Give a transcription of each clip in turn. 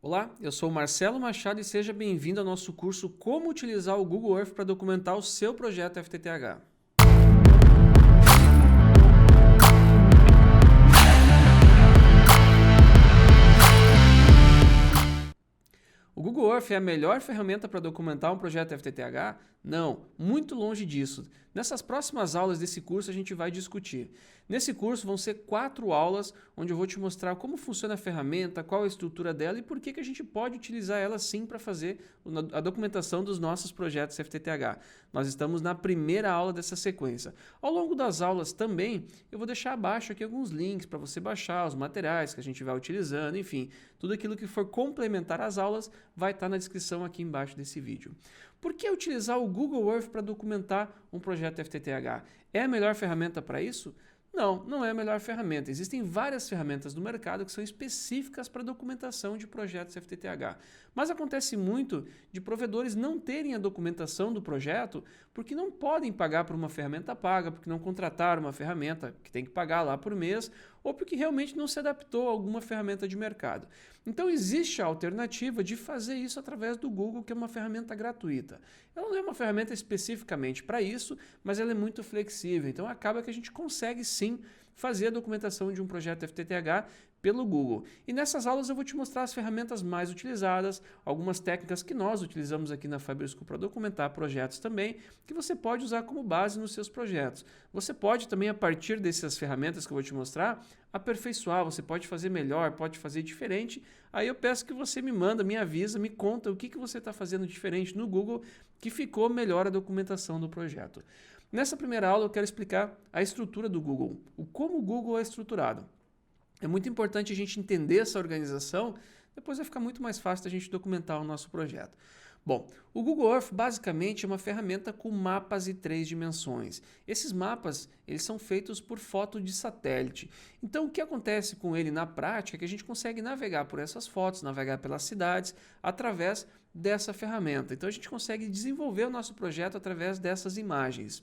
Olá, eu sou o Marcelo Machado e seja bem-vindo ao nosso curso Como utilizar o Google Earth para documentar o seu projeto FTTH. O Google Earth é a melhor ferramenta para documentar um projeto FTTH? Não, muito longe disso. Nessas próximas aulas desse curso a gente vai discutir. Nesse curso vão ser 4 aulas onde eu vou te mostrar como funciona a ferramenta, qual a estrutura dela e por que a gente pode utilizar ela sim para fazer a documentação dos nossos projetos FTTH. Nós estamos na primeira aula dessa sequência. Ao longo das aulas também eu vou deixar abaixo aqui alguns links para você baixar os materiais que a gente vai utilizando, enfim, tudo aquilo que for complementar às aulas vai estar na descrição aqui embaixo desse vídeo. Por que utilizar o Google Earth para documentar um projeto FTTH? É a melhor ferramenta para isso? Não, não é a melhor ferramenta. Existem várias ferramentas no mercado que são específicas para documentação de projetos FTTH. Mas acontece muito de provedores não terem a documentação do projeto porque não podem pagar por uma ferramenta paga, porque não contrataram uma ferramenta que tem que pagar lá por mês, ou porque realmente não se adaptou a alguma ferramenta de mercado. Então existe a alternativa de fazer isso através do Google, que é uma ferramenta gratuita. Ela não é uma ferramenta especificamente para isso, mas ela é muito flexível. Então acaba que a gente consegue sim fazer a documentação de um projeto FTTH pelo Google. E nessas aulas eu vou te mostrar as ferramentas mais utilizadas, algumas técnicas que nós utilizamos aqui na Fiber School para documentar projetos também, que você pode usar como base nos seus projetos. Você pode também, a partir dessas ferramentas que eu vou te mostrar, aperfeiçoar, você pode fazer melhor, pode fazer diferente. Aí eu peço que você me manda, me avisa, me conta o que você está fazendo diferente no Google que ficou melhor a documentação do projeto. Nessa primeira aula eu quero explicar a estrutura do Google, como o Google é estruturado. É muito importante a gente entender essa organização, depois vai ficar muito mais fácil a gente documentar o nosso projeto. Bom, o Google Earth basicamente é uma ferramenta com mapas em 3 dimensões. Esses mapas eles são feitos por foto de satélite. Então o que acontece com ele na prática é que a gente consegue navegar por essas fotos, navegar pelas cidades através dessa ferramenta. Então a gente consegue desenvolver o nosso projeto através dessas imagens.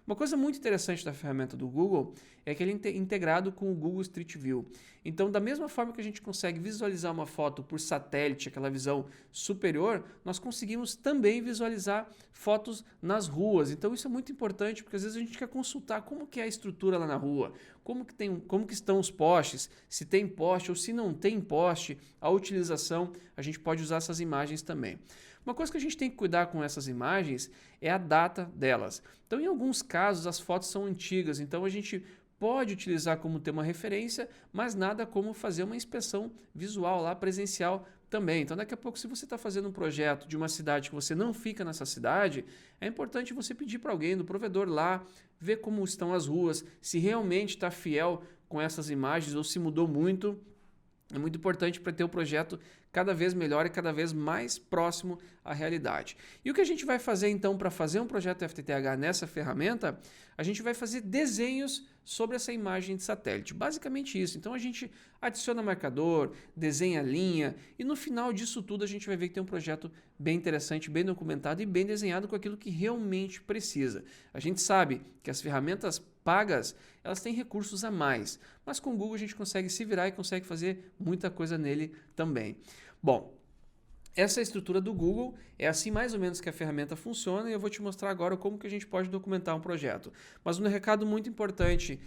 Uma coisa muito interessante da ferramenta do Google é que ele é integrado com o Google Street View. Então, da mesma forma que a gente consegue visualizar uma foto por satélite, aquela visão superior, nós conseguimos também visualizar fotos nas ruas. Então, isso é muito importante porque às vezes a gente quer consultar como que é a estrutura lá na rua, como que estão os postes, se tem poste ou se não tem poste, a utilização, a gente pode usar essas imagens também. Uma coisa que a gente tem que cuidar com essas imagens é a data delas. Então, em alguns casos, as fotos são antigas, então a gente pode utilizar como ter uma referência, mas nada como fazer uma inspeção visual lá, presencial também. Então, daqui a pouco, se você está fazendo um projeto de uma cidade que você não fica nessa cidade, é importante você pedir para alguém do provedor lá, ver como estão as ruas, se realmente está fiel com essas imagens ou se mudou muito. É muito importante para ter o projeto cada vez melhor e cada vez mais próximo à realidade. E o que a gente vai fazer então para fazer um projeto FTTH nessa ferramenta? A gente vai fazer desenhos sobre essa imagem de satélite. Basicamente isso. Então a gente adiciona marcador, desenha linha e no final disso tudo a gente vai ver que tem um projeto bem interessante, bem documentado e bem desenhado com aquilo que realmente precisa. A gente sabe que as ferramentas pagas, elas têm recursos a mais, mas com o Google a gente consegue se virar e consegue fazer muita coisa nele também. Bom, essa é a estrutura do Google, é assim mais ou menos que a ferramenta funciona e eu vou te mostrar agora como que a gente pode documentar um projeto. Mas um recado muito importante,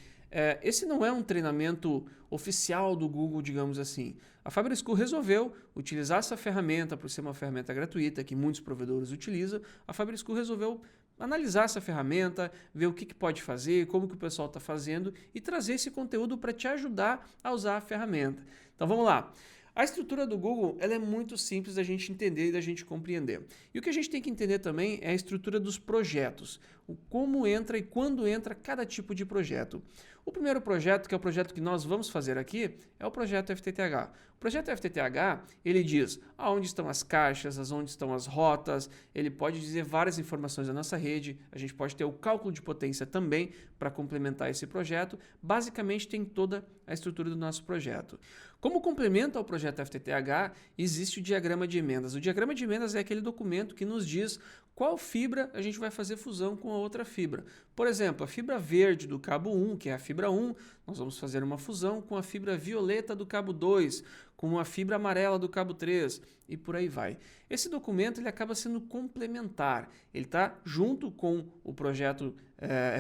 esse não é um treinamento oficial do Google, digamos assim. A Fiber School resolveu utilizar essa ferramenta por ser uma ferramenta gratuita que muitos provedores utilizam. A Fiber School resolveu analisar essa ferramenta, ver o que pode fazer, como que o pessoal está fazendo e trazer esse conteúdo para te ajudar a usar a ferramenta. Então vamos lá. A estrutura do Google ela é muito simples da gente entender e da gente compreender. E o que a gente tem que entender também é a estrutura dos projetos, o como entra e quando entra cada tipo de projeto. O primeiro projeto, que é o projeto que nós vamos fazer aqui, é o projeto FTTH. O projeto FTTH, ele diz aonde estão as caixas, onde estão as rotas, ele pode dizer várias informações da nossa rede, a gente pode ter o cálculo de potência também para complementar esse projeto. Basicamente tem toda a estrutura do nosso projeto. Como complemento ao projeto FTTH, existe o diagrama de emendas. O diagrama de emendas é aquele documento que nos diz qual fibra a gente vai fazer fusão com a outra fibra. Por exemplo, a fibra verde do cabo 1, que é a fibra 1, nós vamos fazer uma fusão com a fibra violeta do cabo 2, com a fibra amarela do cabo 3 e por aí vai. Esse documento ele acaba sendo complementar, ele está junto com o projeto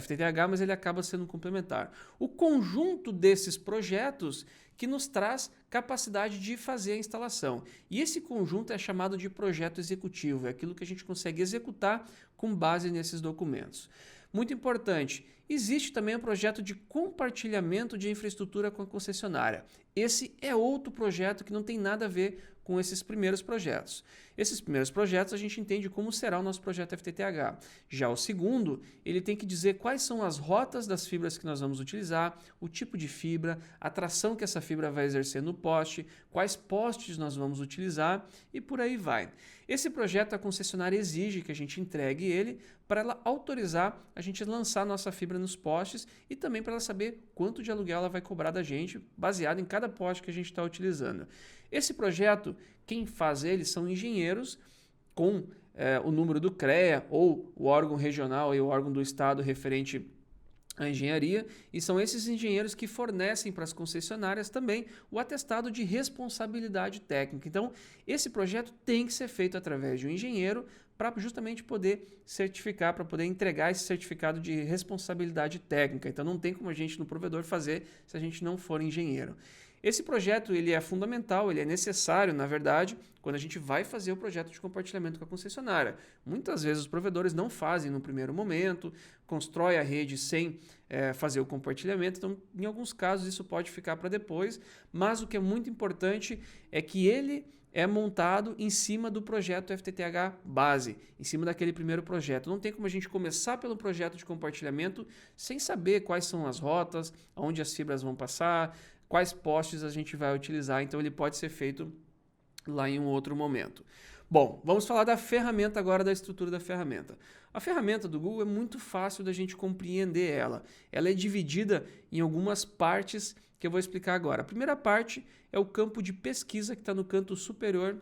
FTTH, mas ele acaba sendo complementar. O conjunto desses projetos que nos traz capacidade de fazer a instalação. E esse conjunto é chamado de projeto executivo, é aquilo que a gente consegue executar com base nesses documentos. Muito importante, existe também o projeto de compartilhamento de infraestrutura com a concessionária. Esse é outro projeto que não tem nada a ver com esses primeiros projetos. Esses primeiros projetos a gente entende como será o nosso projeto FTTH. Já o segundo, ele tem que dizer quais são as rotas das fibras que nós vamos utilizar, o tipo de fibra, a tração que essa fibra vai exercer no poste, quais postes nós vamos utilizar e por aí vai. Esse projeto a concessionária exige que a gente entregue ele para ela autorizar a gente lançar a nossa fibra nos postes e também para ela saber quanto de aluguel ela vai cobrar da gente, baseado em cada poste que a gente está utilizando. Esse projeto, quem faz ele são engenheiros com o número do CREA ou o órgão regional e o órgão do estado referente à engenharia, e são esses engenheiros que fornecem para as concessionárias também o atestado de responsabilidade técnica. Então, esse projeto tem que ser feito através de um engenheiro para justamente poder certificar, para poder entregar esse certificado de responsabilidade técnica. Então, não tem como a gente no provedor fazer se a gente não for engenheiro. Esse projeto ele é fundamental, ele é necessário, na verdade, quando a gente vai fazer o projeto de compartilhamento com a concessionária. Muitas vezes os provedores não fazem no primeiro momento, constrói a rede sem fazer o compartilhamento, então em alguns casos isso pode ficar para depois, mas o que é muito importante é que ele é montado em cima do projeto FTTH base, em cima daquele primeiro projeto. Não tem como a gente começar pelo projeto de compartilhamento sem saber quais são as rotas, onde as fibras vão passar, quais postes a gente vai utilizar, então ele pode ser feito lá em um outro momento. Bom, vamos falar da ferramenta agora, da estrutura da ferramenta. A ferramenta do Google é muito fácil da gente compreender ela. Ela é dividida em algumas partes que eu vou explicar agora. A primeira parte é o campo de pesquisa que está no canto superior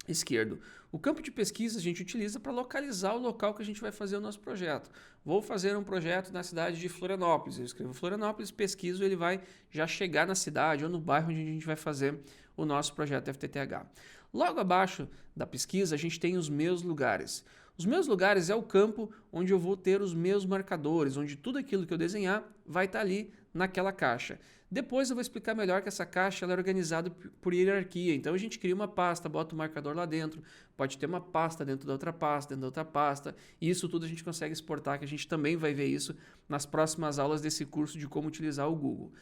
esquerdo. O campo de pesquisa a gente utiliza para localizar o local que a gente vai fazer o nosso projeto. Vou fazer um projeto na cidade de Florianópolis. Eu escrevo Florianópolis, pesquiso, ele vai já chegar na cidade ou no bairro onde a gente vai fazer o nosso projeto FTTH. Logo abaixo da pesquisa, a gente tem os meus lugares. Os meus lugares é o campo onde eu vou ter os meus marcadores, onde tudo aquilo que eu desenhar vai estar ali naquela caixa. Depois eu vou explicar melhor que essa caixa ela é organizada por hierarquia. Então a gente cria uma pasta, bota o marcador lá dentro, pode ter uma pasta dentro da outra pasta, dentro da outra pasta. E isso tudo a gente consegue exportar, que a gente também vai ver isso nas próximas aulas desse curso de como utilizar o Google.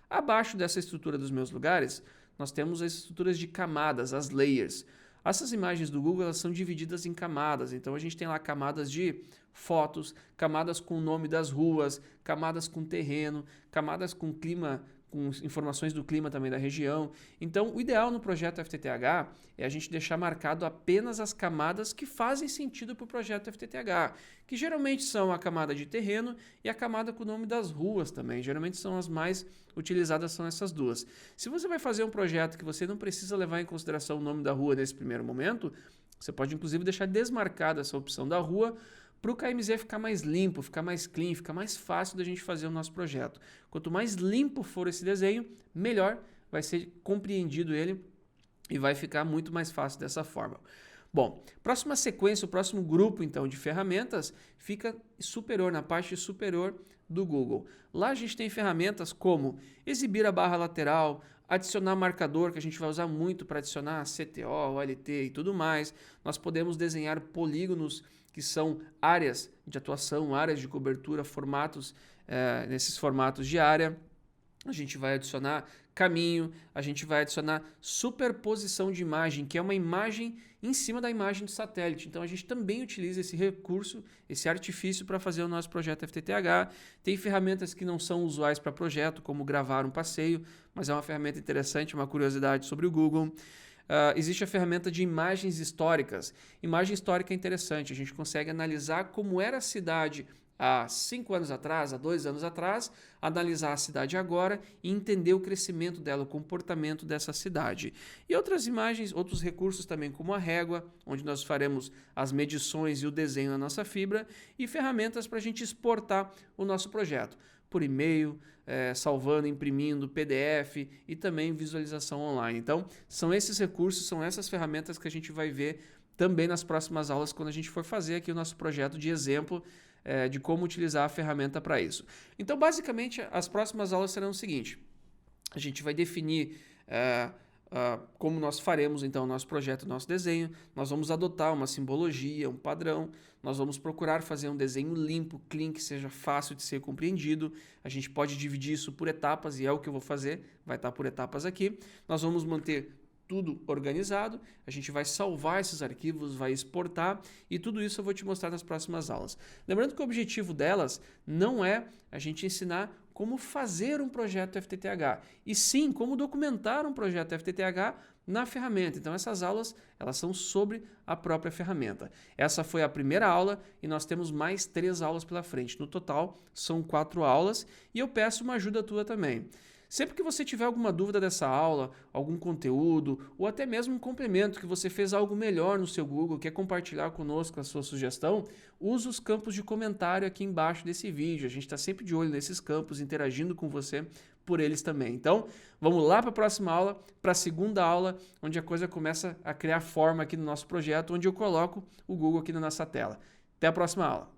Abaixo dessa estrutura dos meus lugares, nós temos as estruturas de camadas, as layers. Essas imagens do Google elas são divididas em camadas, então a gente tem lá camadas de fotos, camadas com o nome das ruas, camadas com terreno, camadas com clima, com informações do clima também da região. Então o ideal no projeto FTTH é a gente deixar marcado apenas as camadas que fazem sentido para o projeto FTTH, que geralmente são a camada de terreno e a camada com o nome das ruas também, geralmente são as mais utilizadas, são essas duas. Se você vai fazer um projeto que você não precisa levar em consideração o nome da rua nesse primeiro momento, você pode inclusive deixar desmarcada essa opção da rua para o KMZ ficar mais limpo, ficar mais clean, ficar mais fácil da gente fazer o nosso projeto. Quanto mais limpo for esse desenho, melhor vai ser compreendido ele e vai ficar muito mais fácil dessa forma. Bom, próxima sequência, o próximo grupo então de ferramentas fica superior, na parte superior do Google. Lá a gente tem ferramentas como exibir a barra lateral, adicionar marcador, que a gente vai usar muito para adicionar CTO, OLT e tudo mais. Nós podemos desenhar polígonos, que são áreas de atuação, áreas de cobertura, formatos, nesses formatos de área. A gente vai adicionar caminho, a gente vai adicionar superposição de imagem, que é uma imagem em cima da imagem do satélite. Então a gente também utiliza esse recurso, esse artifício para fazer o nosso projeto FTTH. Tem ferramentas que não são usuais para projeto, como gravar um passeio, mas é uma ferramenta interessante, uma curiosidade sobre o Google. Existe a ferramenta de imagens históricas. Imagem histórica é interessante, a gente consegue analisar como era a cidade há 5 anos atrás, há 2 anos atrás, analisar a cidade agora e entender o crescimento dela, o comportamento dessa cidade. E outras imagens, outros recursos também, como a régua, onde nós faremos as medições e o desenho na nossa fibra, e ferramentas para a gente exportar o nosso projeto. por e-mail, salvando, imprimindo, PDF e também visualização online. Então, são esses recursos, são essas ferramentas que a gente vai ver também nas próximas aulas, quando a gente for fazer aqui o nosso projeto de exemplo de como utilizar a ferramenta para isso. Então, basicamente, as próximas aulas serão o seguinte: a gente vai definir como nós faremos então o nosso projeto, o nosso desenho. Nós vamos adotar uma simbologia, um padrão. Nós vamos procurar fazer um desenho limpo, clean, que seja fácil de ser compreendido. A gente pode dividir isso por etapas e é o que eu vou fazer, vai estar por etapas aqui. Nós vamos manter tudo organizado, a gente vai salvar esses arquivos, vai exportar e tudo isso eu vou te mostrar nas próximas aulas. Lembrando que o objetivo delas não é a gente ensinar como fazer um projeto FTTH, e sim como documentar um projeto FTTH na ferramenta. Então essas aulas, elas são sobre a própria ferramenta. Essa foi a primeira aula e nós temos mais 3 aulas pela frente. No total, são 4 aulas e eu peço uma ajuda tua também. Sempre que você tiver alguma dúvida dessa aula, algum conteúdo ou até mesmo um complemento que você fez algo melhor no seu Google, quer compartilhar conosco a sua sugestão, use os campos de comentário aqui embaixo desse vídeo. A gente está sempre de olho nesses campos, interagindo com você por eles também. Então, vamos lá para a próxima aula, para a segunda aula, onde a coisa começa a criar forma aqui no nosso projeto, onde eu coloco o Google aqui na nossa tela. Até a próxima aula.